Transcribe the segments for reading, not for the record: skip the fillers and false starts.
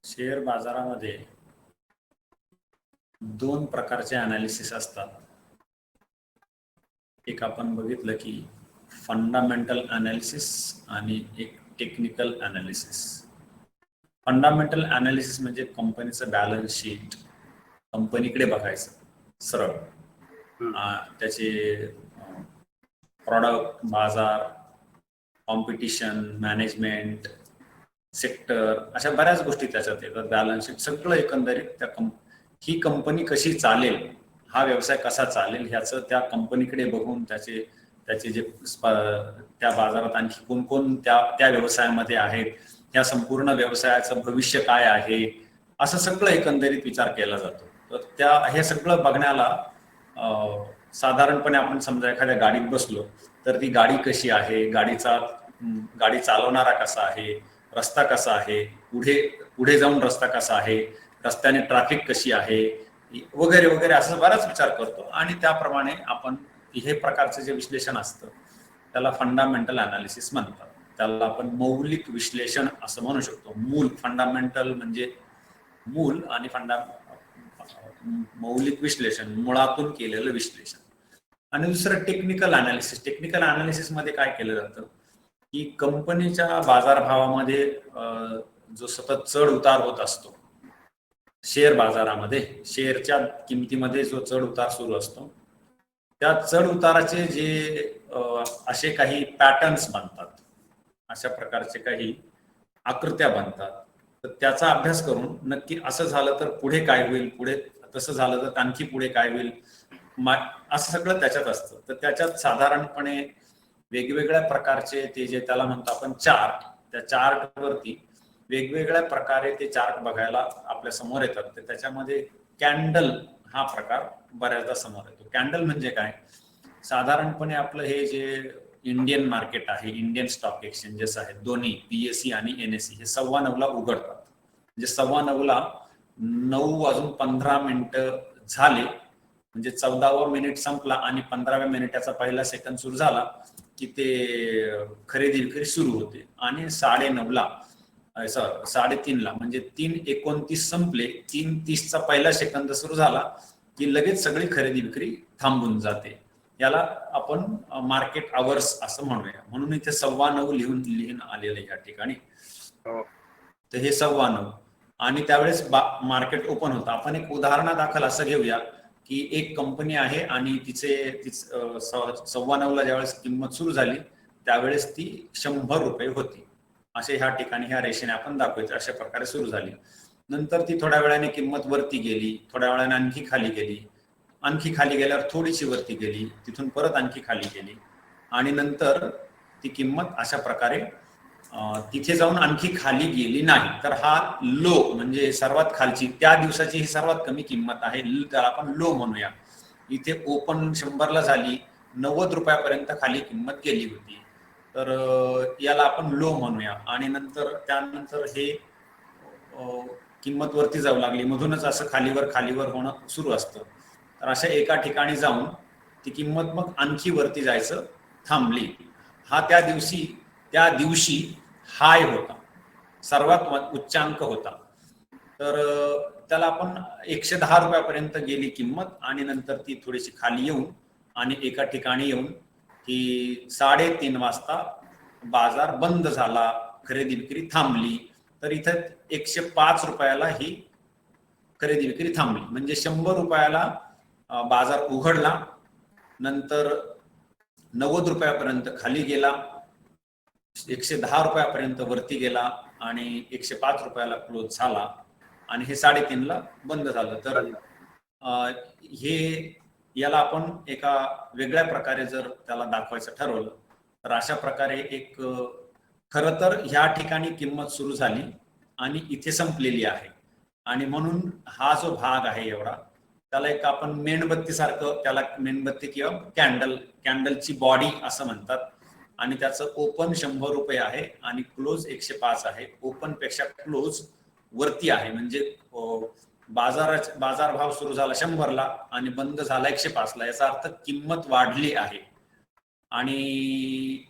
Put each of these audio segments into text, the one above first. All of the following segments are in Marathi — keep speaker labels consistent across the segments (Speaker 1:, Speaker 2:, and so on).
Speaker 1: शेअर बाजारामध्ये दोन प्रकारचे अनालिसिस असतात. एक आपण बघितलं की फंडामेंटल अनालिसिस आणि एक टेक्निकल अनालिसिस. फंडामेंटल अनालिसिस म्हणजे कंपनीचं बॅलन्स शीट, कंपनीकडे बघायचं सरळ, त्याचे प्रॉडक्ट, बाजार, कॉम्पिटिशन, मॅनेजमेंट, सेक्टर, अशा बऱ्याच गोष्टी त्याच्यात येतात. बॅलन्स शीट सगळं एकंदरीत ही कंपनी कशी चालेल, हा व्यवसाय कसा चालेल ह्याचं त्या कंपनीकडे बघून त्याचे जे त्या बाजारात आणखी कोण कोण त्या व्यवसायामध्ये आहेत, त्या संपूर्ण व्यवसायाचं भविष्य काय आहे, असं सगळं एकंदरीत विचार केला जातो. तर हे सगळं बघण्याला साधारणपणे आपण समजा एखाद्या गाडीत बसलो तर ती गाडी कशी आहे, गाडी चालवणारा कसा आहे, रस्ता कसा आहे, पुढे जाऊन रस्ता कसा आहे, रस्त्याने ट्रॅफिक कशी आहे वगैरे वगैरे, असं बराच विचार करतो. आणि त्याप्रमाणे आपण हे प्रकारचं जे विश्लेषण असतं त्याला फंडामेंटल अनालिसिस म्हणतात. त्याला आपण मौलिक विश्लेषण असं म्हणू शकतो. फंडामेंटल म्हणजे मूल आणि मौलिक विश्लेषण, मुळातून केलेलं विश्लेषण. आणि दुसरं टेक्निकल अनालिसिस. टेक्निकल अनालिसिस मध्ये काय केलं जातं की कंपनीच्या बाजारभावामध्ये जो सतत चढ उतार होत असतो, शेअर बाजारामध्ये शेअरच्या किमतीमध्ये जो चढ उतार सुरू असतो, त्या चढ उताराचे जे असे काही पॅटर्न्स बनतात, अशा प्रकारचे काही आकृत्या बनतात, तर त्याचा अभ्यास करून नक्की असं झालं तर पुढे काय होईल, पुढे तसं झालं तर आणखी पुढे काय होईल, असं सगळं त्याच्यात असतं. तर त्याच्यात साधारणपणे वेगवेगळ्या प्रकारचे ते जे त्याला म्हणतो आपण चार्ट, त्या चार्टवरती वेगवेगळ्या प्रकारे ते चार्ट बघायला आपल्या समोर येतात. तर त्याच्यामध्ये कॅन्डल हा प्रकार बऱ्याचदा समोर येतो. कॅन्डल म्हणजे काय, साधारणपणे आपलं हे जे इंडियन मार्केट आहे, इंडियन स्टॉक एक्सचेंजेस आहेत दोन्ही, PSE आणि NSE, हे 9:15 उघडतात. म्हणजे 9:15 9:15 झाले म्हणजे 14वा मिनिट संपला आणि 15व्या मिनिटाचा पहिला सेकंद सुरू झाला की ते खरेदी विक्री सुरू होते. आणि 3:30 म्हणजे 3:29 संपले, 3:30 पहिला सेकंद सुरू झाला की लगेच सगळी खरेदी विक्री थांबून जाते. याला आपण मार्केट आवर्स असं म्हणूया. म्हणून इथे 9:15 लिहून आलेलं या ठिकाणी. तर हे 9:15 आणि त्यावेळेस मार्केट ओपन होतं. आपण एक उदाहरणादाखल असं घेऊया की एक कंपनी आहे आणि तिचे 9:15 ज्यावेळेस किंमत सुरू झाली त्यावेळेस ती 100 रुपये होती. असे ह्या ठिकाणी ह्या रेषेने आपण दाखवायचं. अशा प्रकारे सुरू झाली. नंतर ती थोड्या वेळाने किंमत वरती गेली, थोड्या वेळाने आणखी खाली गेली, आणखी खाली गेल्यावर थोडीशी वरती गेली, तिथून परत आणखी खाली गेली आणि नंतर ती किंमत अशा प्रकारे तिथे जाऊन आणखी खाली गेली नाही. तर हा लो म्हणजे सर्वात खालची, त्या दिवसाची ही सर्वात कमी किंमत आहे, त्याला आपण लो म्हणूया. इथे ओपन 100ला झाली, 90 रुपयापर्यंत खाली किंमत गेली होती, तर याला आपण लो म्हणूया. आणि त्यानंतर हे किंमत वरती जाऊ लागली, मधूनच असं खालीवर होणं सुरू असतं. तर अशा एका ठिकाणी जाऊन ती किंमत मग आणखी वरती जायचं थांबली. हा त्या दिवशी हाय होता, सर्वात उच्चांक होता. तर त्याला आपण 110 रुपयापर्यंत गेली किंमत आणि नंतर ती थोडीशी खाली येऊन आणि एका ठिकाणी येऊन ती 3:30 वाजता बाजार बंद झाला, खरेदी विक्री थांबली. तर इथं 105 रुपयाला ही खरेदी विक्री थांबली. म्हणजे 100 रुपयाला बाजार उघडला, नंतर 90 रुपयापर्यंत खाली गेला, 110 रुपयापर्यंत वरती गेला आणि 105 रुपयाला क्लोज झाला आणि हे 3:30ला बंद झालं. तर याला आपण एका वेगळ्या प्रकारे जर त्याला दाखवायचं ठरवलं तर अशा प्रकारे एक, खरं तर ह्या ठिकाणी किंमत सुरू झाली आणि इथे संपलेली आहे. आणि म्हणून हा जो भाग आहे एवढा, त्याला एक आपण मेणबत्ती सारखं, त्याला मेणबत्ती किंवा कॅन्डलची बॉडी असं म्हणतात. आणि त्याचं ओपन 100 रुपये आहे आणि क्लोज 105 आहे. ओपन पेक्षा क्लोज वरती आहे. म्हणजे बाजार भाव सुरू झाला 100ला आणि बंद झाला 105ला, याचा अर्थ किंमत वाढली आहे. आणि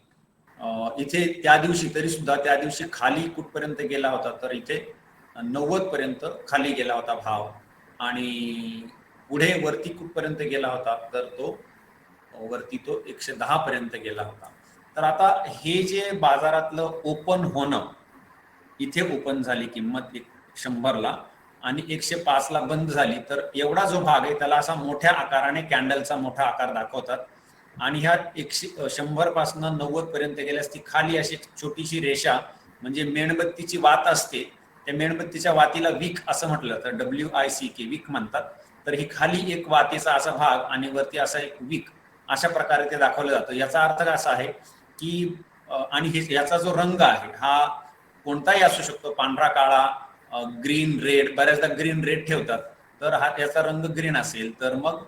Speaker 1: इथे त्या दिवशी तरी सुद्धा त्या दिवशी खाली कुठपर्यंत गेला होता, तर इथे 90 पर्यंत खाली गेला होता भाव आणि पुढे वरती कुठपर्यंत गेला होता तर तो वरती तो 110 पर्यंत गेला होता. तर आता हे जे बाजारातलं ओपन होणं, इथे ओपन झाली किंमत 100ला आणि 105 ला बंद झाली, तर एवढा जो भाग आहे त्याला असा मोठ्या आकाराने कॅन्डलचा मोठा आकार दाखवतात. आणि ह्या 100 पासून 90 पर्यंत गेल्यास ती खाली अशी छोटीशी रेषा म्हणजे मेणबत्तीची वात असते, त्या मेणबत्तीच्या वातीला विक असं म्हटलं तर WICK विक म्हणतात. तर ही खाली एक वातीचा असा भाग आणि वरती असा एक विक, अशा प्रकारे ते दाखवलं जातं. याचा अर्थ असा आहे की आणि याचा जो रंग आहे हा कोणताही असू शकतो, पांढरा, काळा, ग्रीन, रेड, बऱ्याचदा ग्रीन रेड ठेवतात. तर हा याचा रंग ग्रीन असेल तर मग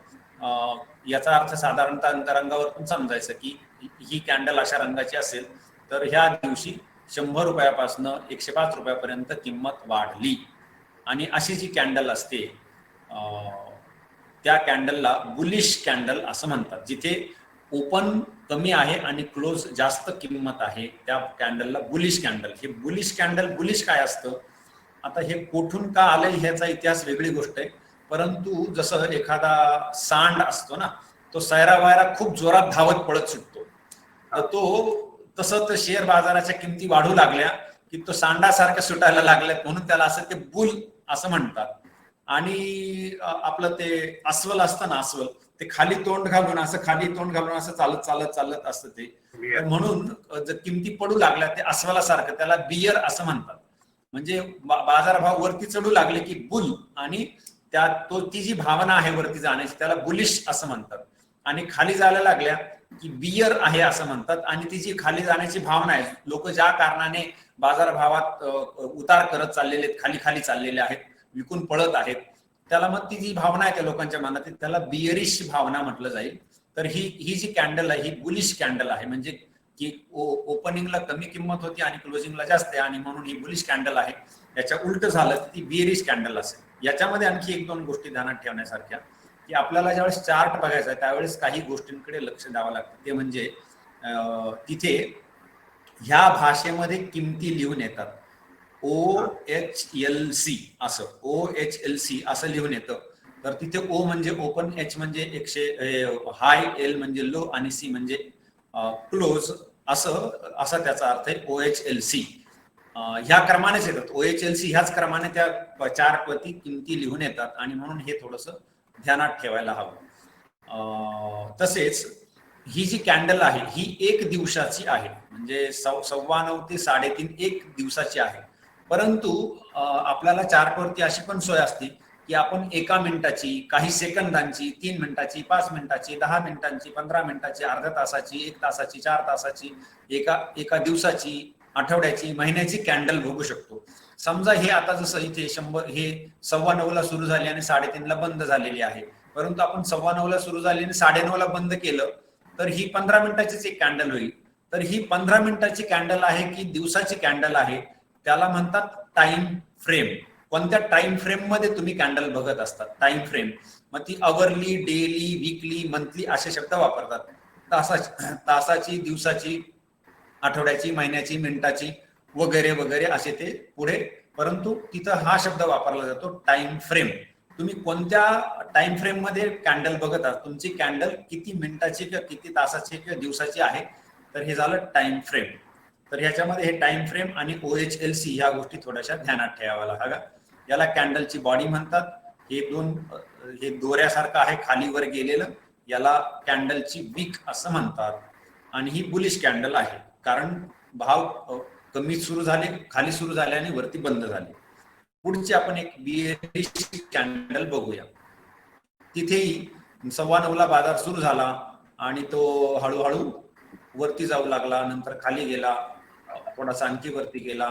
Speaker 1: याचा अर्थ साधारणतः रंगावरून समजायचं की ही कॅन्डल अशा रंगाची असेल तर ह्या दिवशी 100 रुपयापासून 105 रुपयापर्यंत किंमत वाढली. आणि अशी जी कॅन्डल असते त्या कॅन्डलला बुलिश कॅन्डल असं म्हणतात. जिथे ओपन कमी आहे आणि क्लोज जास्त किंमत आहे त्या कॅन्डलला बुलिश कॅन्डल. हे बुलिश कॅन्डल, बुलिश काय असतं, आता हे कुठून का आलंय ह्याचा इतिहास वेगळी गोष्ट आहे. परंतु जसं एखादा सांड असतो ना, तो सैरा वायरा खूप जोरात धावत पळत सुटतो, तर तो तसं तर शेअर बाजाराच्या किमती वाढू लागल्या की तो सांडासारखं सुटायला लागल्यात, म्हणून त्याला असं ते बुल असं म्हणतात. आणि आपलं ते अस्वल असतं ना, अस्वल ते खाली तोंड घालून असं चालत चालत चालत असतं ते. म्हणून जर किमती पडू लागल्या ते अस्वलासारखं, त्याला बियर असं म्हणतात. म्हणजे बाजारभाव वरती चढू लागले की बुल, आणि ती जी भावना आहे वरती जाण्याची त्याला बुलिश असं म्हणतात. आणि खाली जायला लागल्या की बियर आहे असं म्हणतात. आणि ती जी खाली जाण्याची भावना आहे, लोक ज्या कारणाने बाजारभावात उतार करत चाललेले आहेत, खाली खाली चाललेले आहेत, विकून पळत आहेत, त्याला मग ती जी भावना आहे त्या लोकांच्या मनात त्याला बियरिश भावना म्हटलं जाईल. तर ही जी कॅन्डल आहे ही बुलिश कॅन्डल आहे. म्हणजे की ओपनिंगला कमी किंमत होती आणि क्लोजिंगला जास्त आहे, आणि म्हणून ही बुलिश कॅन्डल आहे. याच्या उलट झालं तर ती बियरिश कॅन्डल असेल. याच्यामध्ये आणखी 1-2 गोष्टी ध्यानात ठेवण्यासारख्या, की आपल्याला ज्यावेळेस चार्ट बघायचा आहे त्यावेळेस काही गोष्टींकडे लक्ष द्यावं लागतं. ते म्हणजे तिथे ह्या भाषेमध्ये किमती लिहून येतात. OHLC असं लिहून येतं. तर तिथे O म्हणजे ओपन, H म्हणजे 100 हाय, L म्हणजे लो आणि C म्हणजे क्लोज, असा त्याचा अर्थ आहे. OHLC ह्या क्रमानेच येतात. OHLC ह्याच क्रमाने त्या चार्ट वरती किमती लिहून येतात, आणि म्हणून हे थोडस ध्यानात ठेवायला हवं. तसेच ही जी कॅन्डल आहे ही 1 दिवसाची आहे, म्हणजे 9:15 ते 3:30 1 दिवसाची आहे. परंतु आपल्याला चार्टवरती अशी पण सोय असते की आपण 1 मिनिटाची, काही सेकंदांची, 3 मिनिटाची, 5 मिनिटाची, 10 मिनिटांची, 15 मिनिटाची, अर्ध्या तासाची, 1 तासाची, 4 तासाची, एका दिवसाची, आठवड्याची, महिन्याची कॅन्डल बघू शकतो. समजा हे आता जसं इथे 100 हे 9:15 ला सुरू झाली आणि 3:30 ला बंद झालेली आहे, परंतु आपण 9:15 ला सुरू झाली आणि 9:30 ला बंद केलं तर ही 15 मिनिटाचीच एक कॅन्डल होईल. तर ही 15 मिनिटाची कॅन्डल आहे की दिवसाची कॅन्डल आहे, त्याला म्हणतात टाइम फ्रेम. कोणत्या टाइम फ्रेम मध्ये तुम्ही कॅन्डल बघत असतात, टाइम फ्रेम. मग ती अवरली, डेली, वीकली, मंथली असे शब्द वापरतात. तासाची, दिवसाची, आठवड्याची, महिन्याची, मिनिटाची वगैरे वगैरे असे ते पुढे. परंतु तिथं हा शब्द वापरला जातो टाइम फ्रेम. तुम्ही कोणत्या टाइम फ्रेम मध्ये कॅन्डल बघत आहात, तुमची कॅन्डल किती मिनिटाची किंवा किती तासाची किंवा दिवसाची आहे, तर हे झालं टाइम फ्रेम. तर ह्याच्यामध्ये हे टाइम फ्रेम आणि OHLC ह्या गोष्टी थोड्याशा ध्यानात ठेवाव्या लागल्या. याला कॅन्डलची बॉडी म्हणतात. हे दोऱ्यासारखं आहे खाली वर गेलेलं, याला कॅन्डलची विक असं म्हणतात. आणि ही बुलिश कॅन्डल आहे, कारण भाव कमी सुरू झाले, खाली सुरू झाले आणि वरती बंद झाले. पुढची आपण एक बियरिश कॅन्डल बघूया. तिथेही 9:15 ला बाजार सुरू झाला आणि तो हळूहळू वरती जाऊ लागला, नंतर खाली गेला, थोडासा आणखी वरती गेला,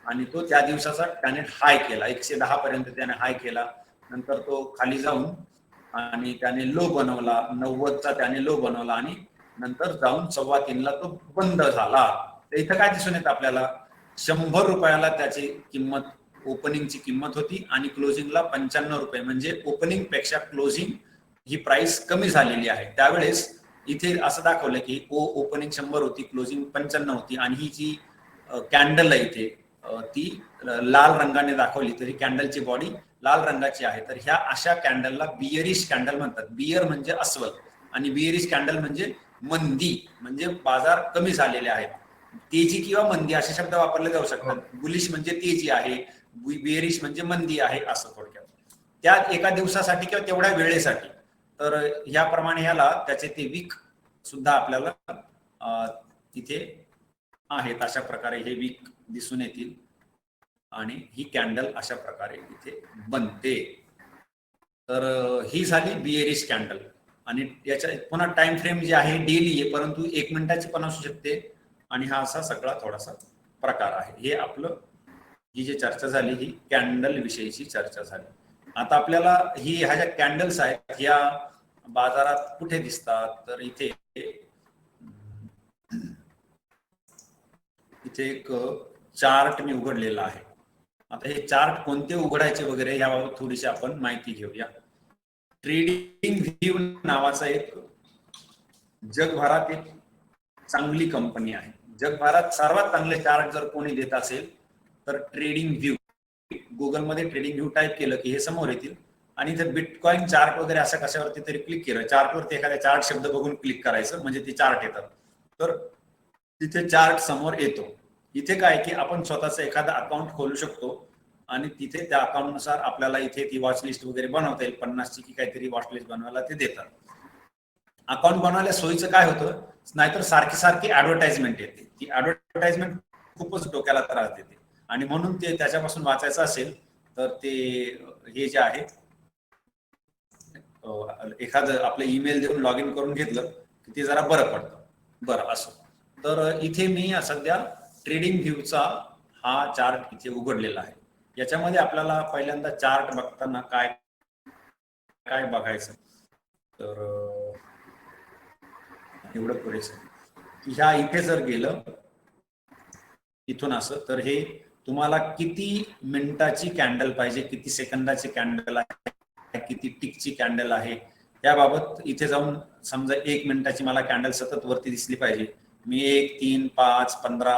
Speaker 1: आणि तो त्या दिवसाचा त्याने हाय केला, 110 पर्यंत त्याने हाय केला. नंतर तो खाली जाऊन आणि त्याने लो बनवला, 90चा त्याने लो बनवला, आणि नंतर जाऊन 3:15 ला तो बंद झाला. तर इथं काय दिसून येतं आपल्याला, 100 रुपयाला त्याची किंमत, ओपनिंगची किंमत होती आणि क्लोजिंगला 95 रुपये, म्हणजे ओपनिंग पेक्षा क्लोजिंग ही प्राइस कमी झालेली आहे. त्यावेळेस इथे असं दाखवलं की ओपनिंग 100 होती, क्लोजिंग 95 होती, आणि ही जी कॅन्डल आहे इथे ती लाल रंगाने दाखवली तरी कॅन्डलची बॉडी लाल रंगाची आहे. तर ह्या अशा कॅन्डलला बियरिश कॅन्डल म्हणतात. बियर म्हणजे अस्वल आणि बियरिश कॅन्डल म्हणजे मंदी, म्हणजे बाजार कमी झालेले आहेत. तेजी किंवा मंदी असे शब्द वापरले जाऊ शकतात. बुलिश म्हणजे तेजी आहे, बियरिश म्हणजे मंदी आहे असं थोडक्यात. त्या एका दिवसासाठी किंवा तेवढ्या वेळेसाठी. तर ह्याप्रमाणे ह्याला त्याचे ते वीक सुद्धा आपल्याला तिथे आहेत. अशा प्रकारे हे वीक दिसून येतील आणि ही कॅन्डल अशा प्रकारे इथे बनते. तर ही झाली बियरिश कॅन्डल. आणि याच्या पुन्हा टाइम फ्रेम जी आहे डेली आहे, परंतु 1 मिनिटाची पण असू शकते. आणि हा असा सगळा थोडासा प्रकार आहे. हे आपलं ही जी चर्चा झाली ही कॅन्डल विषयीची चर्चा झाली. आता आपल्याला ह्या ज्या कॅन्डल्स आहेत ह्या बाजारात कुठे दिसतात, तर इथे एक चार्ट मी उघडलेला आहे. आता हे चार्ट कोणते उघडायचे वगैरे याबाबत थोडीशी आपण माहिती घेऊया. ट्रेडिंग व्ह्यू नावाचा एक जगभरात एक चांगली कंपनी आहे. जगभरात सर्वात चांगले चार्ट जर कोणी देत असेल तर ट्रेडिंग व्ह्यू. गुगलमध्ये ट्रेडिंग व्ह्यू टाईप केलं की हे समोर येतील. आणि इथे बिटकॉइन चार्ट वगैरे असं कशावरती तरी क्लिक केलं, चार्टवरती एखाद्या चार्ट शब्द बघून क्लिक करायचं म्हणजे ते चार्ट येतात. तर तिथे चार्ट समोर येतो. इथे काय की आपण स्वतःचं एखादं अकाउंट खोलू शकतो आणि तिथे त्या अकाउंटनुसार आपल्याला इथे ती वॉच लिस्ट वगैरे बनवता येईल. 50ची की काहीतरी वॉच लिस्ट बनवायला ते देतात. अकाउंट बनवायला सोयीचं काय होतं, नाहीतर सारखी सारखी ऍडव्हर्टाइजमेंट येते. ती ऍडव्हर्टाइजमेंट खूपच डोक्याला त्रास देते. आणि म्हणून ते त्याच्यापासून वाचायचं असेल तर ते हे जे आहे एखादं आपलं ईमेल देऊन लॉग इन करून घेतलं की ते जरा बरं पडतं. बरं असो. तर इथे मी सध्या ट्रेडिंग व्ह्यूचा हा चार्ट इथे उघडलेला आहे. याच्यामध्ये आपल्याला पहिल्यांदा चार्ट बघताना काय काय बघायचं, तर एवढं पुरेसं. ह्या इथे जर गेलं इथून असं, तर हे तुम्हाला किती मिनिटाची कॅन्डल पाहिजे, किती सेकंदाची कॅन्डल आहे, किती टिकची कॅन्डल आहे याबाबत इथे जाऊन समजा 1 मिनिटाची मला कॅन्डल सतत वरती दिसली पाहिजे. मी 1, 3, 5, 15,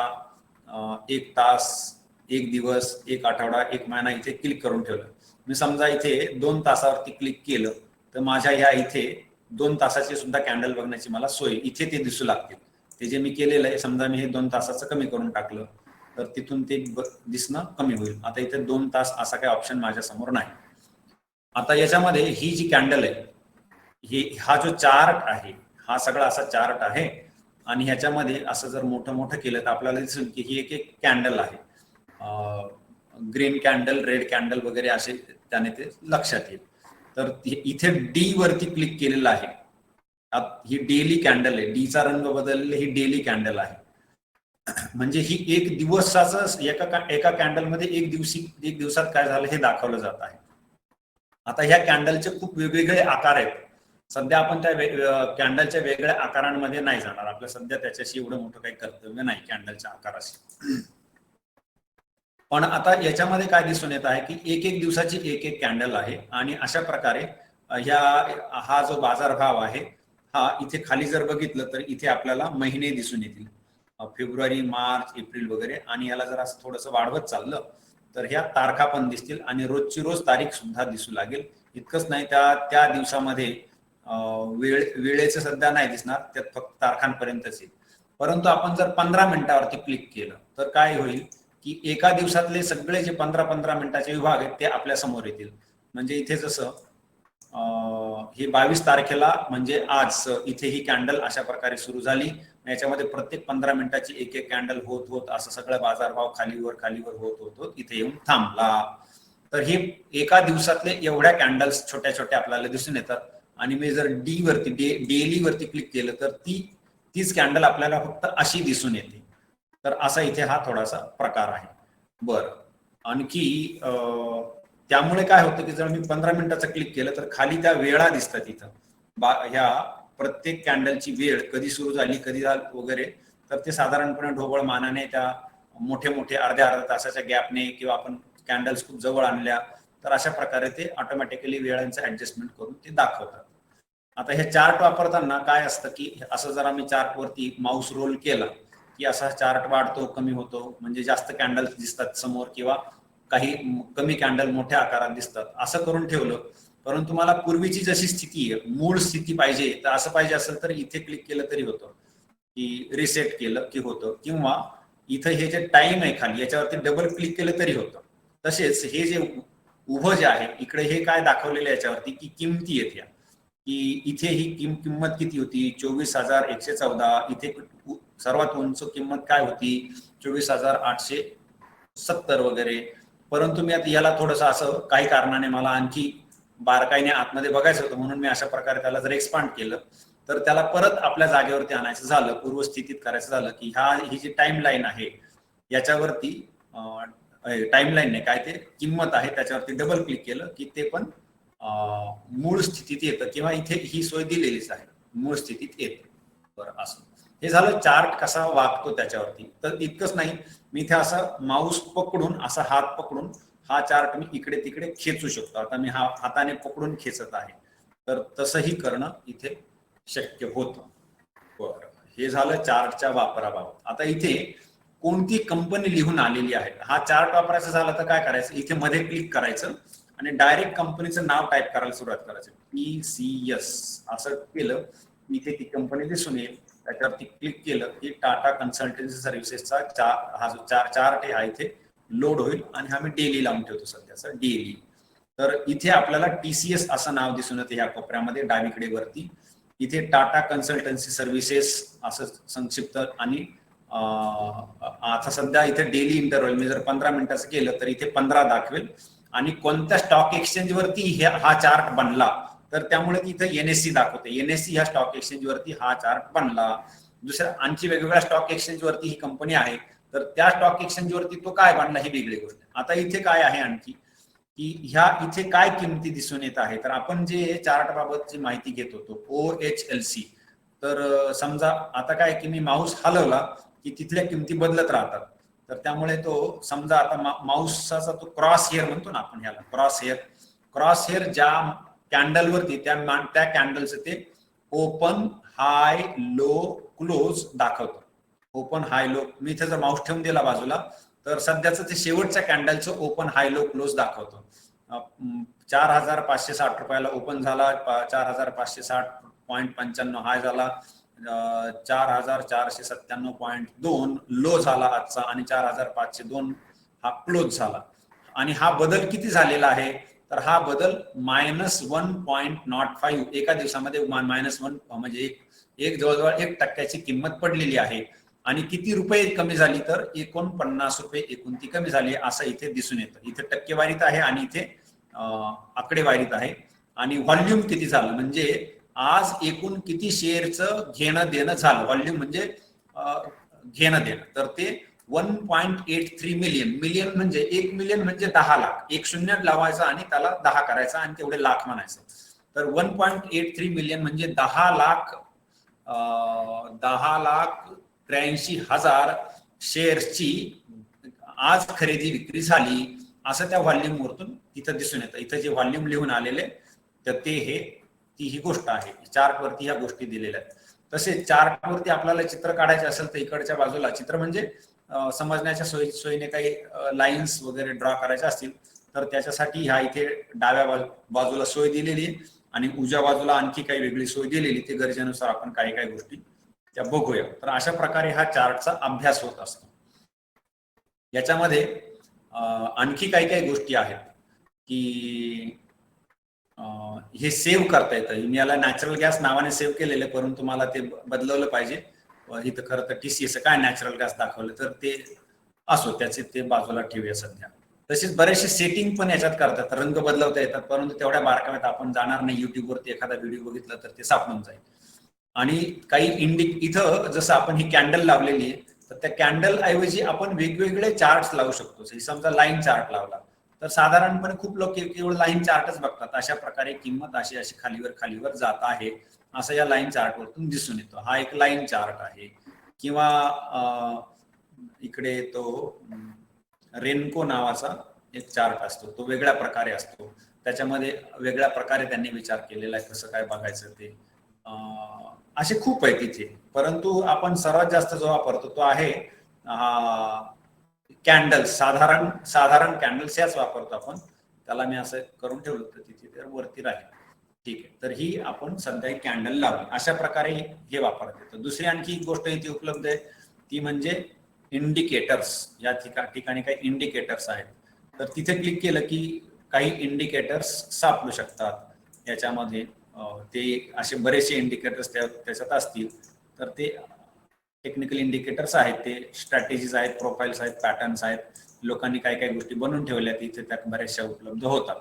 Speaker 1: 1 तास, 1 दिवस, 1 आठवडा, 1 महिना इथे क्लिक करून ठेवलं. मी समजा इथे 2 तासावरती क्लिक केलं तर माझ्या ह्या इथे 2 तासाची सुद्धा कॅन्डल बघण्याची मला सोय इथे ते दिसू लागतील. ते जे मी केलेलं आहे, समजा मी हे 2 तासाचं कमी करून टाकलं तर तिथून ते दिसणं कमी होईल. आता इथे 2 तास असा काही ऑप्शन माझ्या समोर नाही. आता याच्यामध्ये ही जी कॅन्डल आहे, हा जो चार्ट आहे हा सगळा असा चार्ट आहे. आणि ह्याच्यामध्ये असं जर मोठं मोठं केलं तर आपल्याला दिसेल की ही एक एक कॅन्डल आहे. ग्रीन कॅन्डल, रेड कॅन्डल वगैरे असे त्याने ते लक्षात येईल. तर इथे डी वरती क्लिक केलेलं आहे. ही डेली कॅन्डल आहे. डीचा रंग बदललेला ही डेली कॅन्डल आहे. म्हणजे ही एक दिवसाचं एका कॅन्डलमध्ये एक दिवसात काय झालं हे दाखवलं जात आहे. आता ह्या कॅन्डलचे खूप वेगवेगळे आकार आहेत. सध्या आपण त्या कॅन्डलच्या वेगळ्या आकारांमध्ये नाही जाणार. आपलं सध्या त्याच्याशी एवढं मोठं काही कर्तव्य नाही कॅन्डलच्या आकाराशी. पण आता याच्यामध्ये काय दिसून येत आहे की एक एक दिवसाची एक एक कॅन्डल आहे. आणि अशा प्रकारे हा जो बाजारभाव आहे हा इथे खाली जर बघितलं तर इथे आपल्याला महिने दिसून येतील. फेब्रुवारी, मार्च, एप्रिल वगैरे. आणि याला जर असं थोडंसं वाढवत चाललं तर ह्या तारखा पण दिसतील आणि रोजची रोज तारीख सुद्धा दिसू लागेल. इतकंच नाही, त्या दिवसामध्ये वेळेचं सध्या नाही दिसणार, त्यात फक्त तारखांपर्यंतच येईल. परंतु आपण जर 15 मिनिटावरती क्लिक केलं तर काय होईल की एका दिवसातले सगळे जे 15-15 मिनिटाचे विभाग आहेत ते आपल्या समोर येतील. म्हणजे इथे जसं ही 22 तारखेला म्हणजे आज इथे ही कॅन्डल अशा प्रकारे सुरू झाली. याच्यामध्ये प्रत्येक 15 मिनिटाची एक एक कॅन्डल होत होत असं सगळं बाजारभाव खालीवर होत इथे येऊन थांबला. तर हे एका दिवसातले एवढ्या कॅन्डल्स छोट्या छोट्या आपल्याला दिसून येतात. आणि मी जर डेली वरती क्लिक केलं तर तीच कॅन्डल आपल्याला फक्त अशी दिसून येते. तर असा इथे हा थोडासा प्रकार आहे. बरं, आणखी त्यामुळे काय होतं की जर मी 15 मिनिटाचं क्लिक केलं तर खाली त्या वेळा दिसतात इथं. ह्या प्रत्येक कॅन्डलची वेळ कधी सुरू झाली कधी वगैरे. तर ते साधारणपणे ढोबळ मानाने त्या मोठे अर्ध्या तासाच्या गॅपने किंवा आपण कॅन्डल्स खूप जवळ आणल्या तर अशा प्रकारे ते ऑटोमॅटिकली वेळांचं ऍडजस्टमेंट करून ते दाखवतात. आता हे चार्ट वापरताना काय असतं की असं जर आम्ही चार्टवरती माऊस रोल केला की असा चार्ट वाढतो कमी होतो, म्हणजे जास्त कॅन्डल्स दिसतात समोर किंवा काही कमी कॅन्डल मोठ्या आकारात दिसतात, असं करून ठेवलं. परंतु मला पूर्वीची जशी स्थिती आहे, मूळ स्थिती पाहिजे, तर असं पाहिजे असेल तर इथे क्लिक केलं तरी होतं, की रिसेट केलं की होतं, किंवा इथं हे जे टाइम आहे खाली याच्यावरती डबल क्लिक केलं तरी होतं. तसेच हे जे उभं जे आहे इकडे हे काय दाखवलेलं याच्यावरती की किमती येत्या, की इथे ही किंमत किती होती, 24,114. इथे सर्वात उंच किंमत काय होती, 24,870 वगैरे. परंतु मी आता याला थोडंसं असं काही कारणाने मला आणखी बारकाईने आतमध्ये बघायचं होतं, म्हणून मी अशा प्रकारे त्याला जर एक्सपांड केलं तर त्याला परत आपल्या जागेवरती आणायचं झालं, पूर्वस्थितीत करायचं झालं, की ही जी टाइम लाईन आहे याच्यावरती टाइमलाईन नाही काय ते किंमत आहे त्याच्यावरती डबल क्लिक केलं की ते पण मूळ स्थितीत येतं, किंवा इथे ही सोय दिलेलीच आहे, मूळ स्थितीत येतं. बरं, असं हे झालं चार्ट कसा वागतो त्याच्यावरती. तर इतकंच नाही, मी इथे असं माऊस पकडून असा हात पकडून हा चार्ट मी इकडे तिकडे खेचू शकतो. आता मी हा हाताने पकडून खेचत आहे, तर तसंही करणं इथे शक्य होतं. बरं, हे झालं चार्टच्या वापराबाबत. आता इथे कोणती कंपनी लिहून आलेली आहे, हा चार्ट वापरायचा झाला तर काय करायचं, इथे मध्ये क्लिक करायचं आणि डायरेक्ट कंपनीचं नाव टाईप करायला सुरुवात करायचं, TCS असं केलं, इथे ती कंपनी दिसून येईल. त्याच्यावरती क्लिक केलं की टाटा कन्सल्टन्सी सर्व्हिसेसचा हा जो चार्ट आहे हा इथे लोड होईल, आणि हा मी डेली लावून ठेवतो सध्याचा डेली. तर इथे आपल्याला TCS असं नाव दिसून येतं ह्या कोपऱ्यामध्ये डावीकडे वरती. इथे टाटा कन्सल्टन्सी सर्व्हिसेस असं संक्षिप्त, आणि आता सध्या इथे डेली इंटरव्हल मी जर 15 मिनिटाचं केलं तर इथे 15 दाखवेल, आणि कोणत्या स्टॉक एक्सचेंज वरती हा चार्ट बनला तर त्यामुळे इथं NSE दाखवते, NSE ह्या स्टॉक एक्सचेंज वरती हा चार्ट बनला. दुसऱ्या आणखी वेगवेगळ्या स्टॉक एक्सचेंज वरती ही कंपनी आहे, तर त्या स्टॉक एक्सचेंज वरती तो काय बनला ही वेगळी गोष्ट. आता इथे काय आहे आणखी, की ह्या इथे काय किमती दिसून येत आहे, तर आपण जे चार्ट बाबतची माहिती घेत होतो OHLC, तर समजा आता काय की मी माऊस हलवला की तिथल्या किमती बदलत राहतात. तर त्यामुळे तो समजा आता माऊसचा तो क्रॉस हेअर म्हणतो ना आपण, ह्याला क्रॉस हेअर ज्या कॅन्डल वरती त्या कॅन्डलचं ते ओपन हाय लो क्लोज दाखवतो. ओपन हाय लो, मी इथे जर माऊस ठेवून दिला बाजूला तर सध्याचं ते शेवटच्या कॅन्डलचं ओपन हाय लो क्लोज दाखवतो. 4,560 रुपयाला ओपन झाला, 4,560.95 हाय झाला, 4,497.2 लो झाला आजचा, आणि 4,502 हा क्लोज झाला. आणि हा बदल किती झालेला आहे, तर हा बदल -1.05 एका दिवसामध्ये -1 म्हणजे एक जवळजवळ 1% किंमत पडलेली आहे. आणि किती रुपये कमी झाली, तर 49 रुपये एकूण ती कमी झाली असं इथे दिसून येतं. इथे टक्केवारीत आहे आणि इथे आकडेवारीत आहे. आणि व्हॉल्यूम किती झालं, म्हणजे आज एकूण किती शेअरचं घेणं देणं झालं, व्हॉल्यूम म्हणजे घेणं देणं, तर ते 1.83 मिलियन म्हणजे 1 मिलियन म्हणजे 10 लाख, एक शून्य लावायचा आणि त्याला 10 करायचा आणि तेवढे लाख म्हणायचं. तर 1.83 मिलियन म्हणजे 10,83,000 शेअर्सची आज खरेदी विक्री झाली, असं त्या व्हॉल्यूम वरतून इथं दिसून येतं. इथं जे व्हॉल्यूम लिहून आलेले तर ती ही गोष्ट आहे, चार्ट वरती ह्या गोष्टी दिलेल्या आहेत. तसेच चार्ट वरती आपल्याला चित्र काढायचे असेल तर इकडच्या बाजूला चित्र म्हणजे समजण्याच्या सोयीने काही लाईन्स वगैरे ड्रॉ करायचे असतील तर त्याच्यासाठी ह्या इथे डाव्या बाजूला सोय दिलेली आहे, आणि उजव्या बाजूला आणखी काही वेगळी सोय दिलेली, ते गरजेनुसार आपण काही काही गोष्टी त्या बघूया. तर अशा प्रकारे हा चार्टचा अभ्यास होत असतो. याच्यामध्ये आणखी काही काही गोष्टी आहेत की हे सेव्ह करता येतं. मी याला नॅचरल गॅस नावाने सेव्ह केलेलं, परंतु मला ते बदलवलं पाहिजे. इथं खरं तर TCS काय नॅचरल गॅस दाखवलं, तर ते असो, त्याचे ते बाजूला ठेवूया सध्या. तसेच बरेचसे सेटिंग पण याच्यात करतात, रंग बदलवता येतात, परंतु तेवढ्या बारकाव्यात आपण जाणार नाही. युट्यूबवरती एखादा व्हिडिओ बघितला तर ते सापडून जाईल. आणि काही इथं जसं आपण ही कॅन्डल लावलेली आहे, तर त्या कॅन्डल ऐवजी आपण वेगवेगळे चार्ट लावू शकतो. समजा लाईन चार्ट लावला तर साधारणपणे खूप लोक केवळ लाईन चार्टच बघतात. अशा प्रकारे किंमत अशी अशी खालीवर जात आहे असं या लाईन चार्ट वरतून दिसून येतो. हा एक लाईन चार्ट आहे. किंवा इकडे तो रेनको नावाचा एक चार्ट असतो, तो वेगळ्या प्रकारे असतो. त्याच्यामध्ये वेगळ्या प्रकारे त्यांनी विचार केलेला आहे कसं काय बघायचं ते. असे खूप आहेत तिथे, परंतु आपण सर्वात जास्त जो वापरतो तो आहे कॅन्डल्स. साधारण कॅन्डल्स याच वापरतो आपण. त्याला मी असं करून ठेवलं तर तिथे तर वरती राहील. ठीक आहे, तर ही आपण सध्या कॅन्डल लावली. अशा प्रकारे हे वापरता येतं. दुसरी आणखी एक गोष्ट इथे उपलब्ध आहे ती म्हणजे इंडिकेटर्स. या ठिकाणी काही इंडिकेटर्स आहेत, तर तिथे क्लिक केलं की काही इंडिकेटर्स सापडू शकतात याच्यामध्ये. ते असे बरेचसे इंडिकेटर्स त्याच्यात असतील, तर ते टेक्निकल इंडिकेटर्स आहेत, ते स्ट्रॅटेजीज आहेत, प्रोफाईल्स आहेत, पॅटर्न्स आहेत. लोकांनी काय काय गोष्टी बनवून ठेवल्या तिथे त्या बऱ्याचशा उपलब्ध होतात.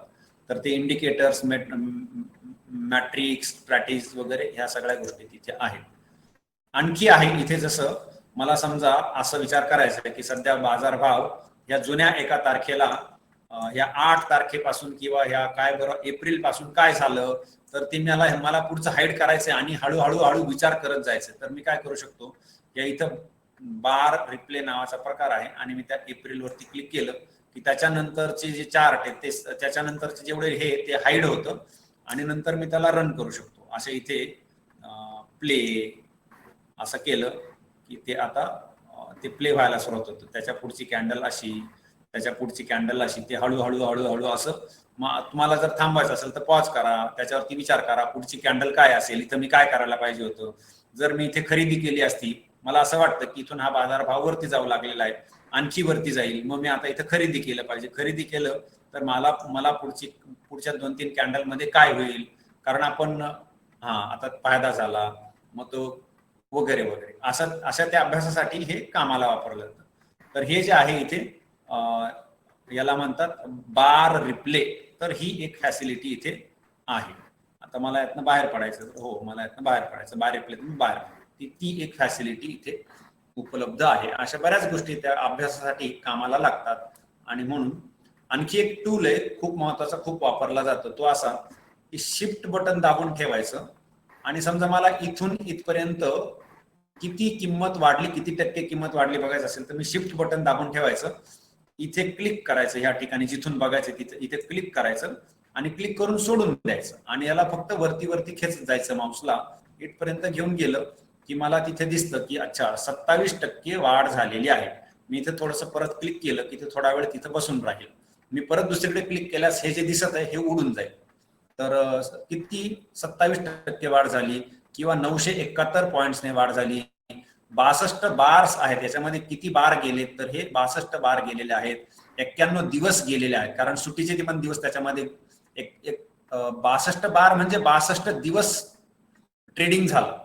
Speaker 1: तर ते इंडिकेटर्स, मॅट्रिक्स, स्ट्रॅटेजीज वगैरे ह्या सगळ्या गोष्टी तिथे आहेत. आणखी आहे इथे, जसं मला समजा असं विचार करायचा आहे की सध्या बाजारभाव या जुन्या एका तारखेला या 8 तारखेपासून किंवा ह्या काय बरं एप्रिल पासून काय झालं, तर ते मला पुढचं हाईड करायचंय आणि हळूहळू विचार करत जायचं. तर मी काय करू शकतो, या इथं बार रिप्ले नावाचा प्रकार आहे आणि मी त्या एप्रिल वरती क्लिक केलं की त्याच्यानंतरचे जे चार्ट आहेत ते त्याच्यानंतरचे जेवढे हे ते हाईड होतं आणि नंतर मी त्याला रन करू शकतो. असे इथे प्ले असं केलं की ते आता ते प्ले व्हायला सुरुवात होतं. त्याच्या पुढची कॅन्डल अशी, त्याच्या पुढची कॅन्डल अशी, ते हळूहळू असं. तुम्हाला जर थांबायचं असेल तर पॉज करा, त्याच्यावरती विचार करा पुढची कॅन्डल काय असेल, इथं मी काय करायला पाहिजे होतं. जर मी इथे खरेदी केली असती, मला असं वाटतं की इथून हा बाजारभाव वरती जाऊ लागलेला आहे, आणखी वरती जाईल, मग मी आता इथं खरेदी केलं पाहिजे. खरेदी केलं तर मला पुढच्या 2-3 कॅन्डल मध्ये काय होईल, कारण आपण आता फायदा झाला मग तो वगैरे वगैरे अशा त्या अभ्यासासाठी हे कामाला वापरलं जातं. तर हे जे आहे इथे याला म्हणतात बार रिप्ले. तर ही एक फॅसिलिटी इथे आहे. आता मला यातनं बाहेर पडायचं, हो मला यातनं बाहेर पडायचं, बार रिप्ले बाहेर, ती एक फॅसिलिटी इथे उपलब्ध आहे. अशा बऱ्याच गोष्टी त्या अभ्यासासाठी कामाला लागतात. आणि म्हणून आणखी एक टूल आहे खूप महत्वाचा, खूप वापरला जातो, तो असा की शिफ्ट बटन दाबून ठेवायचं आणि समजा मला इथून इथपर्यंत किती किंमत वाढली, किती टक्के किंमत वाढली बघायचं असेल तर मी शिफ्ट बटन दाबून ठेवायचं, इथे क्लिक करायचं, ह्या ठिकाणी जिथून बघायचं तिथे इथे क्लिक करायचं आणि क्लिक करून सोडून द्यायचं आणि याला फक्त वरती खेचत जायचं माऊसला. इथपर्यंत घेऊन गेलं की मला तिथे दिसतं की अच्छा 27% वाढ झालेली आहे. मी इथे थोडंसं परत क्लिक केलं की ते थोडा वेळ तिथं बसून राहील. मी परत दुसरीकडे क्लिक केल्यास हे जे दिसत आहे हे उडून जाईल. तर किती 27% वाढ झाली किंवा 971 पॉइंट्सने वाढ झाली. 62 बार्स आहेत, याच्यामध्ये किती बार गेले तर हे 62 बार गेलेले आहेत. 91 दिवस गेलेले आहेत, कारण सुट्टीचे पण दिवस त्याच्यामध्ये 62 बार म्हणजे 62 दिवस ट्रेडिंग झालं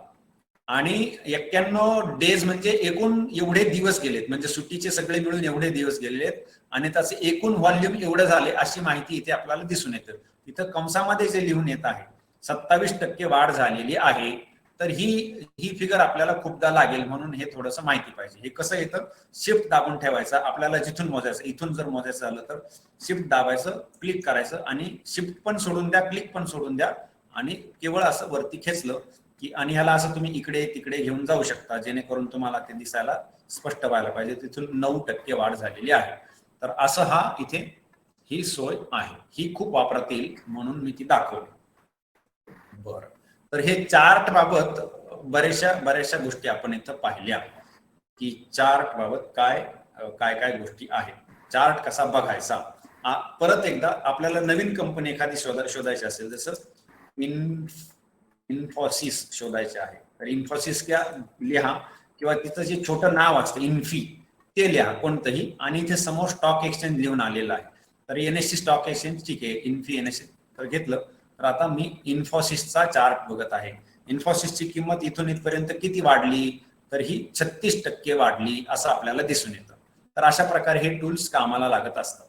Speaker 1: आणि 91 डेज म्हणजे एकूण एवढे दिवस गेलेत, म्हणजे सुट्टीचे सगळे मिळून एवढे दिवस गेलेले आहेत आणि त्याचे एकूण व्हॉल्यूम एवढं झाले अशी माहिती इथे आपल्याला दिसून येतं. इथं कंसामध्ये जे लिहून येत आहे 27% वाढ झालेली आहे. तर ही फिगर आपल्याला खूपदा लागेल, म्हणून हे थोडंसं माहिती पाहिजे. हे कसं येतं, शिफ्ट दाबून ठेवायचं, आपल्याला जिथून मोजायचं, इथून जर मोजायचं झालं तर शिफ्ट दाबायचं, क्लिक करायचं आणि शिफ्ट पण सोडून द्या, क्लिक पण सोडून द्या आणि केवळ असं वरती खेचलं की, आणि ह्याला असं तुम्ही इकडे तिकडे घेऊन जाऊ शकता जेणेकरून तुम्हाला ते दिसायला स्पष्ट व्हायला पाहिजे. तिथून 9% वाढ झालेली आहे. तर असं इथे ही सोय आहे. ही खूप वापरात येईल म्हणून मी ती दाखवली. बरं, तर हे चार्ट बाबत बऱ्याचशा गोष्टी आपण इथं पाहिल्या की चार्ट बाबत काय गोष्टी आहेत, चार्ट कसा बघायचा. परत एकदा आपल्याला नवीन कंपनी एखादी शोधायची असेल, जसं इन्फोसिस शोधायचे आहे, तर इन्फोसिस लिहा किंवा तिचं जे छोटं नाव असतं इन्फी ते लिहा कोणतंही, आणि इथे समोर स्टॉक एक्सचेंज लिहून आलेलं आहे. तर एनएससी स्टॉक एक्सचेंज ठीक आहे, इन्फी एनएससी तर घेतलं. तर आता मी इन्फोसिसचा चार्ट बघत आहे. इन्फोसिसची किंमत इथून इथपर्यंत किती वाढली, तर ही 36% वाढली असं आपल्याला दिसून येतं. तर अशा प्रकारे हे टूल्स कामाला लागत असतात.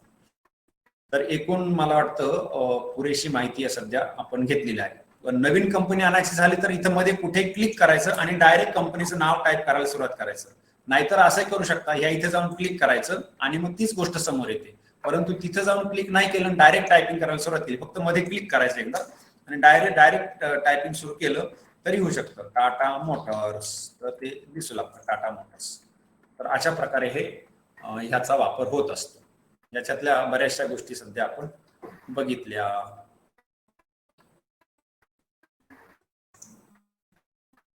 Speaker 1: तर एकूण मला वाटतं पुरेशी माहिती सध्या आपण घेतलेली आहे. नवीन कंपनी आणायची झाली तर इथं मध्ये कुठे क्लिक करायचं आणि डायरेक्ट कंपनीचं नाव टाईप करायला सुरुवात करायचं. नाहीतर असंही करू शकता, या इथे जाऊन क्लिक करायचं आणि मग तीच गोष्ट समोर येते. परंतु तिथं जाऊन क्लिक नाही केलं, डायरेक्ट टायपिंग करायला सुरुवात केली, फक्त मध्ये क्लिक करायचं एकदा आणि डायरेक्ट टायपिंग सुरू केलं तरी होऊ शकतं. टाटा मोटर्स, तर ते दिसू लागतं टाटा मोटर्स. तर अशा प्रकारे ह्याचा वापर होत असतो. याच्यातल्या बऱ्याचशा गोष्टी सध्या आपण बघितल्या.